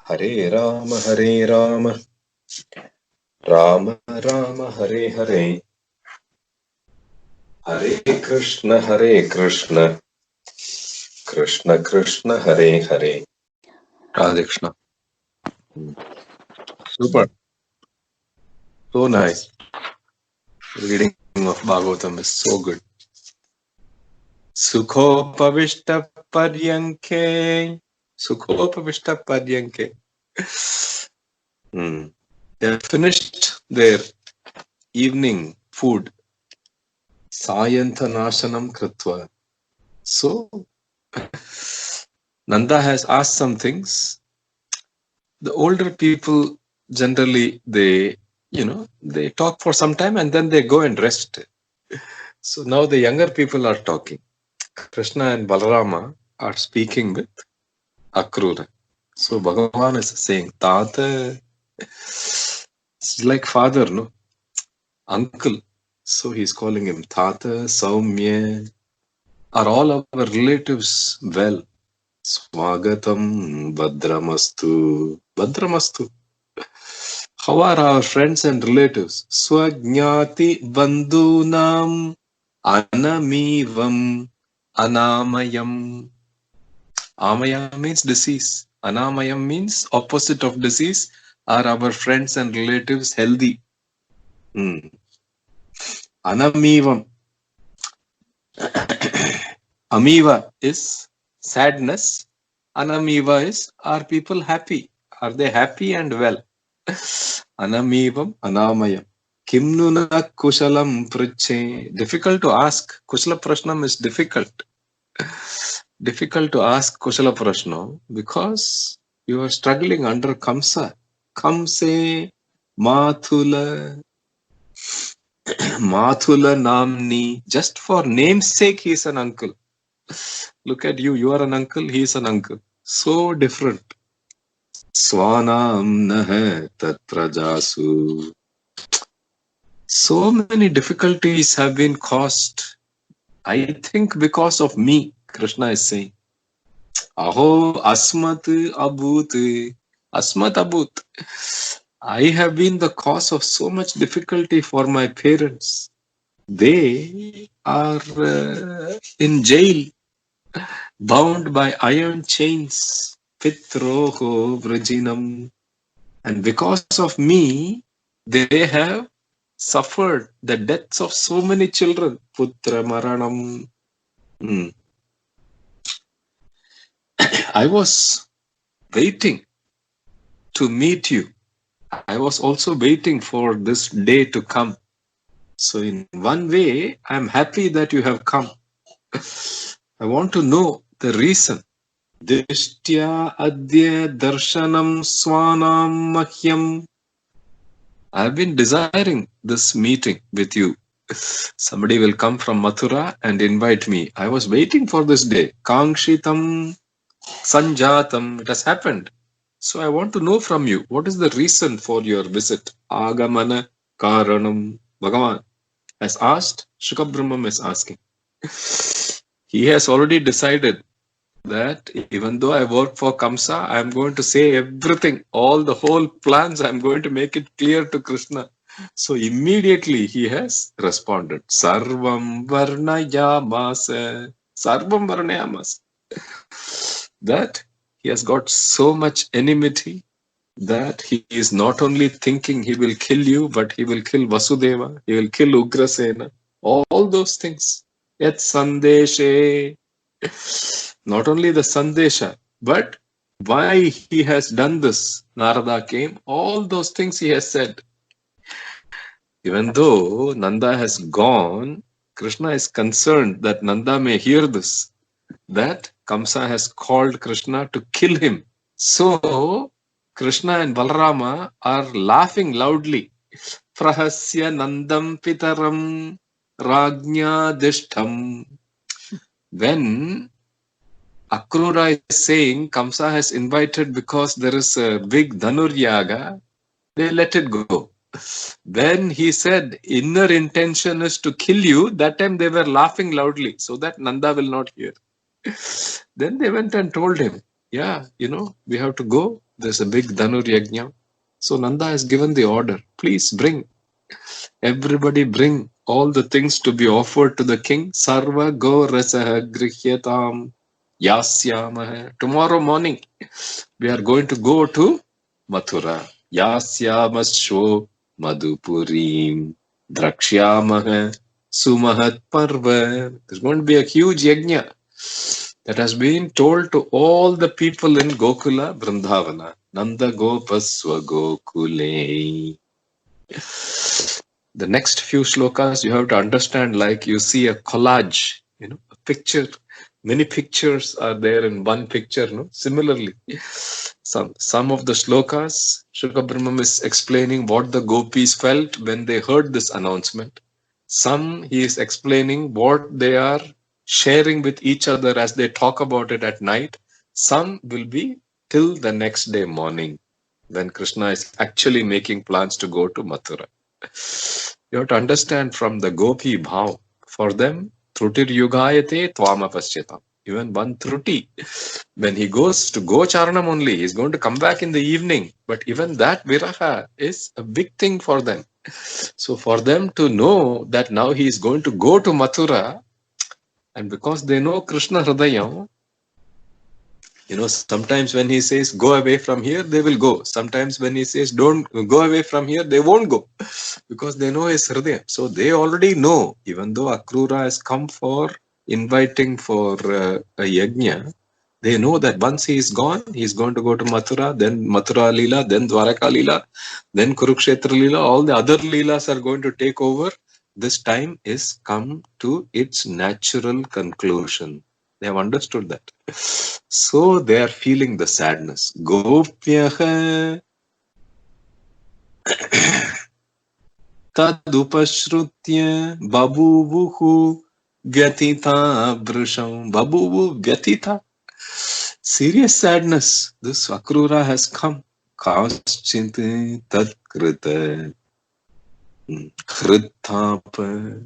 Hare Rama, Hare Rama, Rama Rama, Hare Hare, Hare Krishna, Krishna Krishna, Hare Hare. Radhe Krishna. Super. So nice. Reading of Bhagavatam is so good. Sukhopavishta paryanke. Sukhopavishta paryanke. They have finished their evening food. Sayanta nashanam kritva. So, Nanda has asked some things. The older people generally, they talk for some time and then they go and rest. So now the younger people are talking. Krishna and Balarama are speaking with Akroora. So Bhagavan is saying, Tata, it's like father, no? Uncle. So he's calling him Tata, Saumya. Are all our relatives well? Swagatam, Badramastu. Badramastu. How are our friends and relatives? Swajnati bandhunam anamivam anamayam. Amaya means disease. Anamayam means opposite of disease. Are our friends and relatives healthy? Anamivam. Amiva is sadness. Anamiva is, are people happy? Are they happy and well? Anamivam, anamayam. Kimnuna kushalam priche. Difficult to ask. Kushala prashnam is difficult. Difficult to ask kushala prashna because you are struggling under Kamsa. Kamse, Mathura, Mathura namni. Just for namesake, he is an uncle. Look at you. You are an uncle. He is an uncle. So different. Swanam naha tatra jasu. So many difficulties have been caused. I think because of me, Krishna is saying. Aho asmat abhut. Asmat abhut. I have been the cause of so much difficulty for my parents. They are in jail, bound by iron chains. Pitroho vrajinam. And because of me, they have suffered the deaths of so many children. Putra maranam. I was waiting to meet you. I was also waiting for this day to come. So in one way, I'm happy that you have come. I want to know the reason. Dishtya adya darshanam swanam mahyam. I've been desiring this meeting with you. Somebody will come from Mathura and invite me. I was waiting for this day. Kangshitam sanjatam. It has happened. So I want to know from you, what is the reason for your visit? Agamana karanam. Bhagavan has asked, Shukabrahmam is asking. He has already decided that even though I work for Kamsa, I am going to say everything, all the whole plans, I am going to make it clear to Krishna. So immediately he has responded. Sarvam varnayamasa. Sarvam varnayamasa. That he has got so much enmity that he is not only thinking he will kill you, but he will kill Vasudeva, he will kill Ugrasena, all those things. Yat sandeshe. Not only the sandesha, but why he has done this. Narada came, all those things he has said. Even though Nanda has gone, Krishna is concerned that Nanda may hear this, that Kamsa has called Krishna to kill him. So, Krishna and Balarama are laughing loudly. Prahasya nandam pitaram ragnya dishtam. When Akroora is saying Kamsa has invited because there is a big Dhanur Yaga, they let it go. When he said inner intention is to kill you, that time they were laughing loudly so that Nanda will not hear. Then they went and told him, yeah, we have to go. There's a big Dhanur Yagna. So Nanda has given the order. Please everybody bring all the things to be offered to the king. Sarva go rasaha grihyatam yasyamaha. Tomorrow morning, we are going to go to Mathura. Yasyamasho madhupurim drakshyamaha sumahat parva. There's going to be a huge yajna that has been told to all the people in Gokula, Vrindavana. Nanda Gopaswa Gokule. The next few shlokas you have to understand, like you see a collage, a picture. Many pictures are there in one picture. No? Similarly, some of the shlokas, Shukra Brahmam is explaining what the Gopis felt when they heard this announcement. Some he is explaining what they are sharing with each other as they talk about it at night. Some will be till the next day morning when Krishna is actually making plans to go to Mathura. You have to understand from the Gopi Bhav. For them, Trutir Yugayate Tvama Paschyatam. Even one Truti, when he goes to go Charanam only, he's going to come back in the evening. But even that Viraha is a big thing for them. So for them to know that now he is going to go to Mathura, and because they know Krishna Hridayam, sometimes when he says, go away from here, they will go. Sometimes when he says, don't go away from here, they won't go because they know his Hridayam. So they already know, even though Akroora has come for inviting for a Yagna, they know that once he is gone, he is going to go to Mathura, then Mathura Leela, then Dwaraka Leela, then Kurukshetra Leela. All the other Leelas are going to take over. This time is come to its natural conclusion. They have understood that. So they are feeling the sadness. Gopyaha tadupashrutya babuvuhu vyatita brisham. Babuvu vyatita. Serious sadness. This Akroora has come. Kaschinte tatkrita Hrittapa.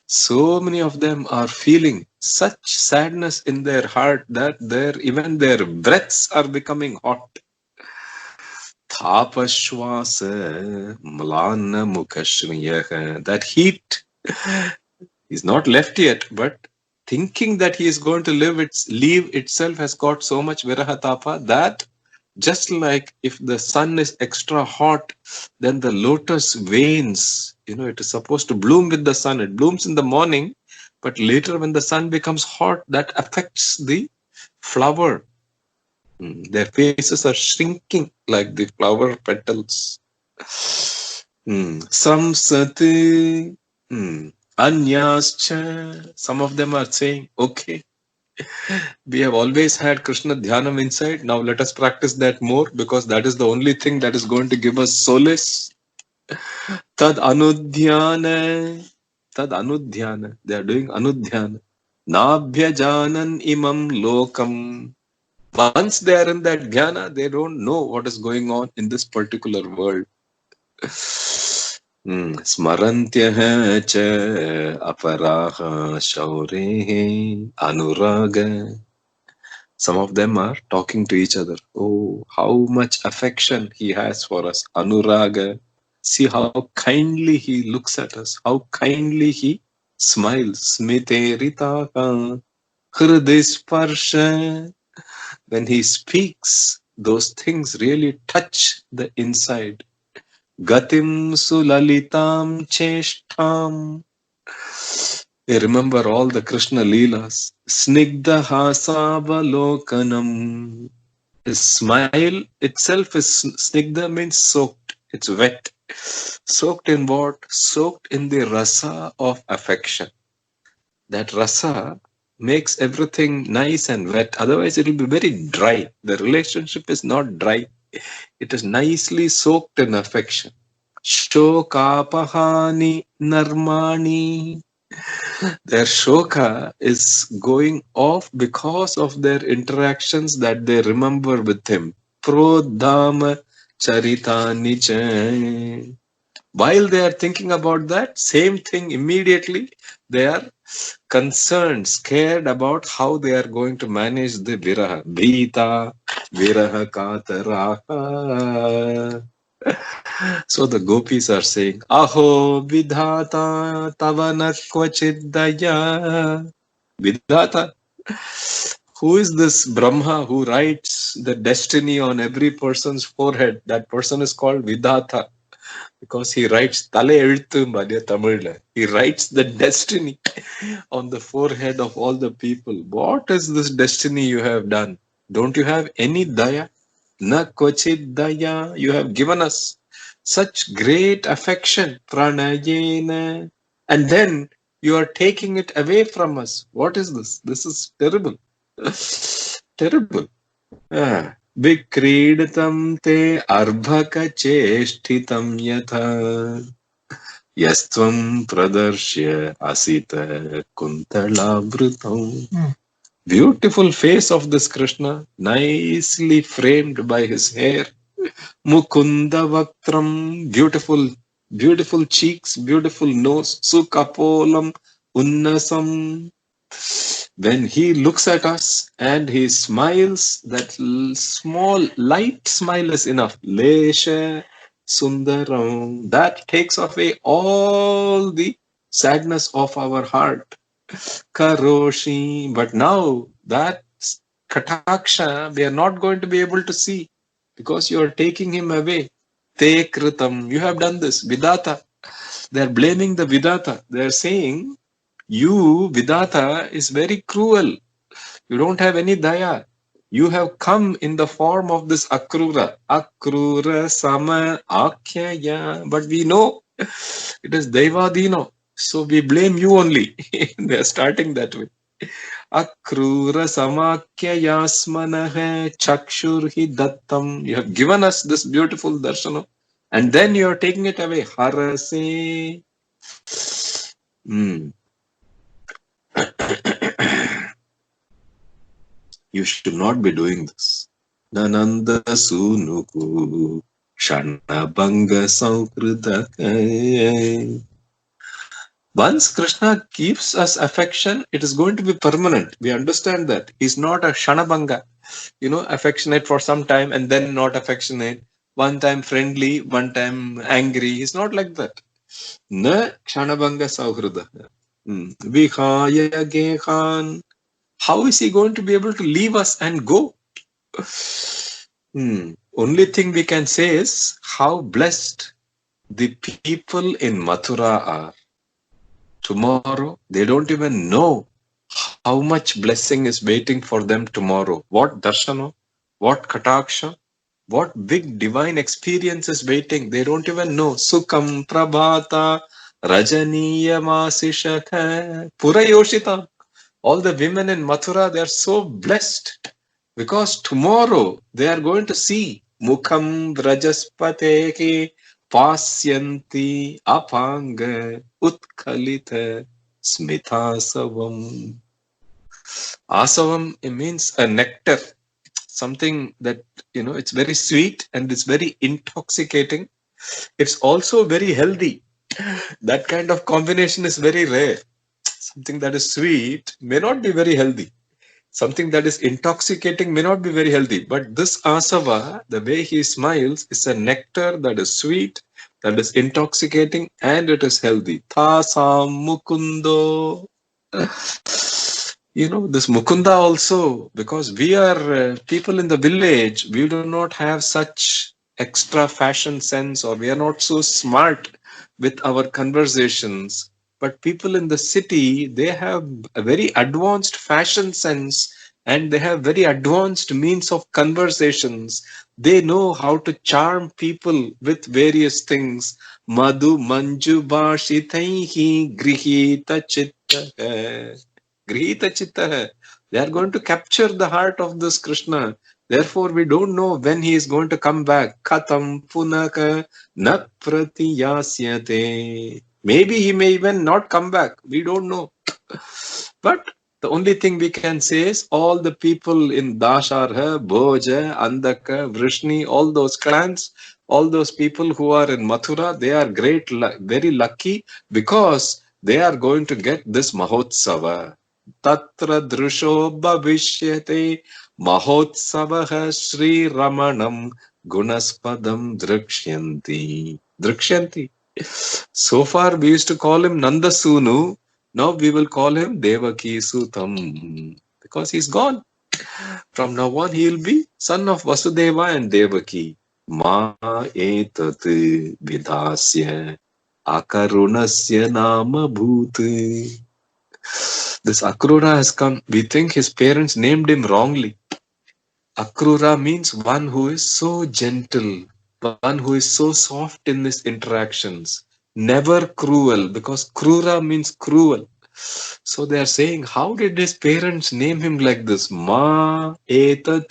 So many of them are feeling such sadness in their heart that even their breaths are becoming hot. Thapashwasa malana mukashriyaha. That heat is not left yet, but thinking that he is going to leave itself has got so much viraha tapa that just like if the sun is extra hot, then the lotus veins, it is supposed to bloom with the sun. It blooms in the morning, but later when the sun becomes hot, that affects the flower. Their faces are shrinking like the flower petals. Samsati, anyascha. Some of them are saying, okay, we have always had Krishna Dhyanam inside. Now let us practice that more because that is the only thing that is going to give us solace. Tad anudhyana. Tad anudhyana. They are doing anudhyana. Nabhyajanan imam lokam. Once they are in that dhyana, they don't know what is going on in this particular world. Smarantyaha cha aparaha shaurehe anuraga. Some of them are talking to each other. Oh, how much affection he has for us. Anuraga. See how kindly he looks at us. How kindly he smiles. Smite ritaka. Hridisparsha. When he speaks, those things really touch the inside. Gatim sulalitam cheshtam. They remember all the Krishna Leelas. Snigdha hasavalokanam. His smile itself is snigdha means soaked. It's wet. Soaked in what? Soaked in the rasa of affection. That rasa makes everything nice and wet. Otherwise, it will be very dry. The relationship is not dry. It is nicely soaked in affection. Shokapahani narmani. Their shoka is going off because of their interactions that they remember with him. Prodhama charitani cha. While they are thinking about that, same thing immediately, they are concerned, scared about how they are going to manage the viraha. Bhita viraha kataraha. So the gopis are saying, Aho vidhata tavana kvachidaya. Vidhata, who is this Brahma who writes the destiny on every person's forehead? That person is called Vidhata because he writes Tale Eluthu Madhya Tamil. He writes the destiny on the forehead of all the people. What is this destiny you have done? Don't you have any daya? Na kochid daya. You have given us such great affection. Pranayena. And then you are taking it away from us. What is this? This is terrible. Terrible. Vikridatam te arbhaka cheshtitam yatha yastvam pradarshya asita kuntalavrutam. Beautiful face of this Krishna, nicely framed by his hair. Mukunda vaktram, beautiful cheeks, beautiful nose. Sukapolam unnasam. When he looks at us and he smiles, that small light smile is enough. Lesha sundaram. That takes away all the sadness of our heart. Karoshi. But now that kataksha we are not going to be able to see because you are taking him away. Te kritam. You have done this. Vidata. They are blaming the Vidata. They are saying, you, Vidata, is very cruel. You don't have any daya. You have come in the form of this Akroora. Akroora sama akhyaya. But we know it is Devadino. So we blame you only. They are starting that way. Akroora samakhya yasmanaha chakshurhi dattam. You have given us this beautiful darshanam. And then you are taking it away. Harase. You should not be doing this. Nananda sunuku shanabanga saukrita. Once Krishna gives us affection, it is going to be permanent. We understand that. He's not a shanabanga, affectionate for some time and then not affectionate. One time friendly, one time angry. He's not like that. Na kshanabanga saukrita. Vihaya gekhan. How is he going to be able to leave us and go? Only thing we can say is how blessed the people in Mathura are. Tomorrow, they don't even know how much blessing is waiting for them tomorrow. What darshana, what kataksha, what big divine experience is waiting. They don't even know. Sukham prabhata rajaniya masishaka purayoshita. All the women in Mathura, they are so blessed because tomorrow they are going to see Mukham Vrajaspateki Pasyanti Apanga Utkhalita Smitasavam. Asavam, it means a nectar, something that, it's very sweet and it's very intoxicating. It's also very healthy. That kind of combination is very rare. Something that is sweet may not be very healthy. Something that is intoxicating may not be very healthy. But this asava, the way he smiles, is a nectar that is sweet, that is intoxicating, and it is healthy. Tasam mukundo. This Mukunda also, because we are people in the village, we do not have such extra fashion sense, or we are not so smart with our conversations. But people in the city, they have a very advanced fashion sense and they have very advanced means of conversations. They know how to charm people with various things. Madhu manju bhashitaihi grihita chitta. Grihita chitta. They are going to capture the heart of this Krishna. Therefore, we don't know when he is going to come back. Katam punaka na pratiyasyate. Maybe he may even not come back. We don't know. But the only thing we can say is all the people in Dasharha, Bhoja, Andaka, Vrishni, all those clans, all those people who are in Mathura, they are very lucky because They are going to get this Mahotsava. Tatra drusho bhavishyate Mahotsavaha Sri Ramanam Gunaspadam Drikshyanti. Drikshyanti. So far we used to call him Nanda Sunu. Now we will call him Devaki Sutam. Because he's gone. From now on he will be son of Vasudeva and Devaki. Ma etat vidasya akarunasya nama bhuti. This Akroora has come. We think his parents named him wrongly. Akroora means one who is so gentle, one who is so soft in his interactions, never cruel, because Kroora means cruel. So they are saying, how did his parents name him like this? Ma etat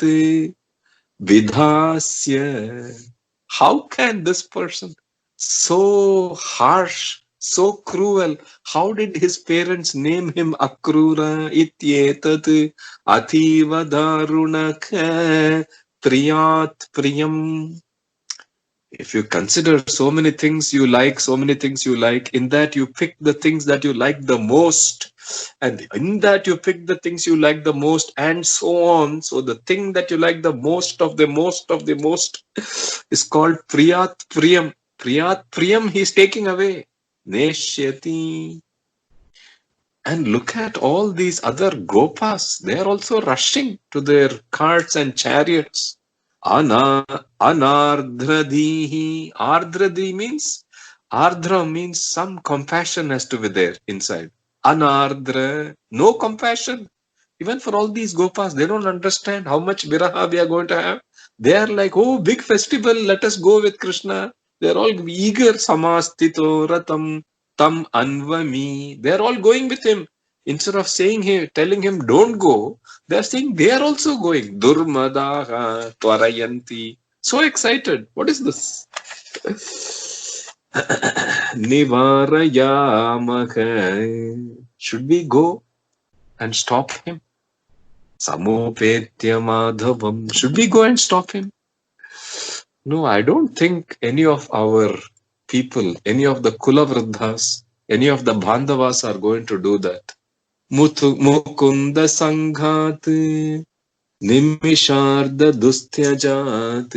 vidhasya. How can this person, so harsh, so cruel, how did his parents name him Akroora ityetat ativa darunaka priyat priyam? If you consider so many things you like, in that you pick the things that you like the most, and in that you pick the things you like the most, and so on. So the thing that you like the most of the most of the most is called Priyat Priyam. Priyat Priyam, he is taking away. Neshyati. And look at all these other Gopas. They are also rushing to their carts and chariots. Anardradihi. Ardradi means, Ardra means some compassion has to be there inside. Anardra, no compassion. Even for all these Gopas, they don't understand how much viraha we are going to have. They are like, oh, big festival, let us go with Krishna. They are all eager. Samastito ratam tam anvami. They are all going with him. Instead of telling him, don't go, they are saying they are also going. Durmadaha twarayanti. So excited. What is this? Nivarayamaka. Should we go and stop him? Samopetya madhavam. Should we go and stop him? No, I don't think any of our people, any of the Kulavruddhas, any of the Bandhavas are going to do that. Mukunda Sanghat Nimisharda Dustyajat.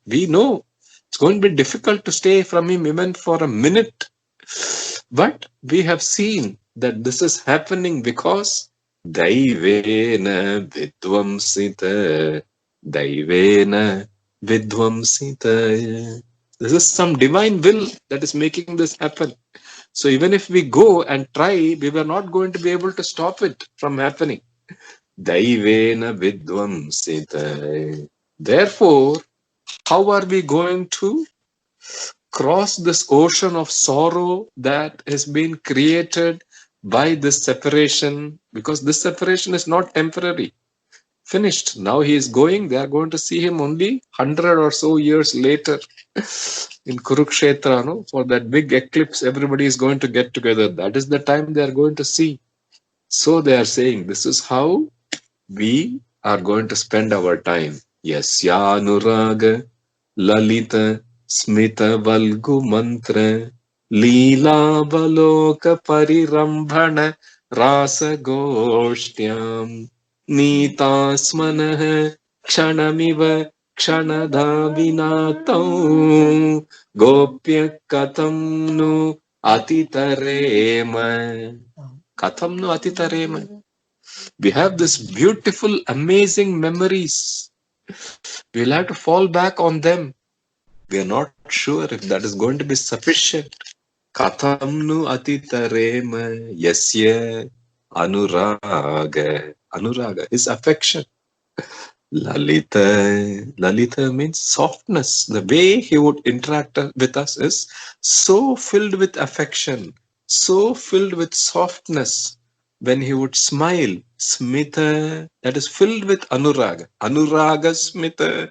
We know it's going to be difficult to stay from him even for a minute. But we have seen that this is happening because Daivena Vidvamsita. Daivena Vidvamsita. This is some divine will that is making this happen. So even if we go and try, we were not going to be able to stop it from happening. Daivena Vidvamsita. Therefore, how are we going to cross this ocean of sorrow that has been created by this separation? Because this separation is not temporary. Finished. Now he is going. They are going to see him only 100 or so years later in Kurukshetra, no? For that big eclipse, everybody is going to get together. That is the time they are going to see. So they are saying, this is how we are going to spend our time. Yasyanuraga lalita smita valgu mantra leela baloka parirambhana rasa goshyam Nitasmanah kshanamiva kshanadhavinatau gopya katam nu atitarema. Katam nu atitarema. We have this beautiful, amazing memories. We will have to fall back on them. We are not sure if that is going to be sufficient. Katam nu atitarema yasya anuraga. Anuraga is affection. Lalita. Lalita means softness. The way he would interact with us is so filled with affection, so filled with softness. When he would smile, smita, that is filled with anuraga. Anuraga smita,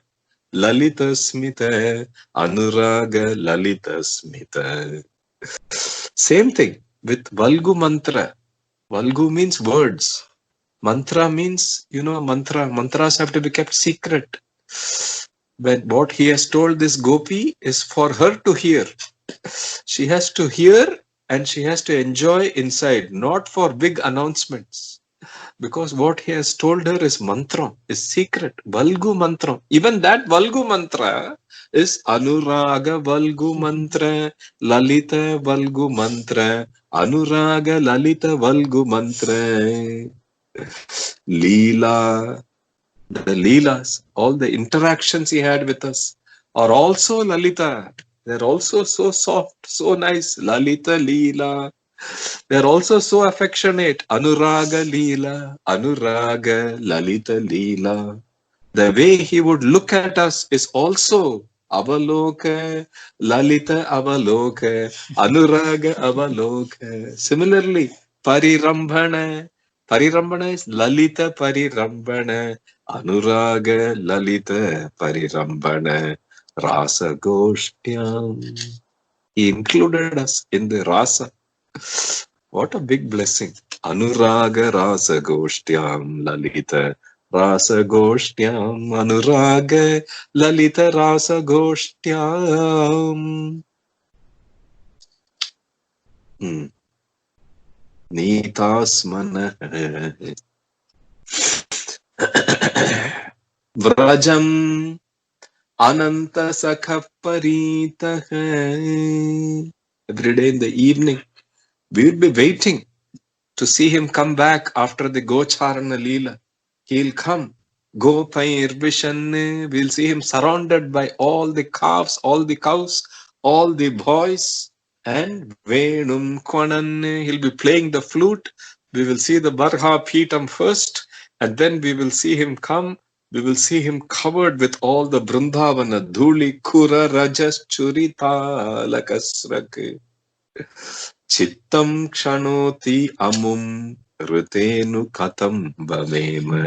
lalita smita, anuraga lalita smita. Same thing with Valgu mantra. Valgu means words. Mantra means, mantras have to be kept secret. But what he has told this gopi is for her to hear. She has to hear and she has to enjoy inside, not for big announcements. Because what he has told her is mantra, is secret, Valgu mantra. Even that Valgu mantra is Anuraga Valgu mantra, Lalita Valgu mantra, Anuraga Lalita Valgu mantra. Leela, the Leelas, all the interactions he had with us are also Lalita. They're also so soft, so nice. Lalita Leela. They're also so affectionate. Anuraga Leela, Anuraga Lalita Leela. The way he would look at us is also Avaloka, Lalita Avaloka, Anuraga Avaloka. Similarly, Parirambhana. Parirambhana is Lalita Parirambhana, Anuraga Lalita Parirambhana, Rasa Goshyam. He included us in the Rasa. What a big blessing. Anuraga Rasa Goshyam Lalita Rasa Goshyam Anuraga Lalita Rasa Goshyam. Nitasmana Vrajam Ananta Sakha Paritaha. Every day in the evening, we will be waiting to see him come back after the Gocharana Leela. He'll come. Gopair Vishan. We'll see him surrounded by all the calves, all the cows, all the boys. And Venum Kwanan. He'll be playing the flute. We will see the Barha Pitam first. And then we will see him come. We will see him covered with all the Brindavana. Dhuli Kura Rajas Churita Lakasrak. Chittam Kshanoti Amum Rutenu Katam Bhavema.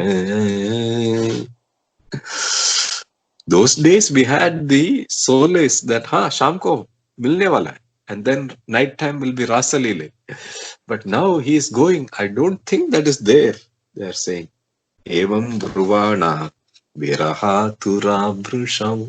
Those days we had the solace that Sham ko milne wala hai. And then night time will be Rasa Leela. But now he is going. I don't think that is there. They are saying Evam Bruvana Viraha Tura Brusham.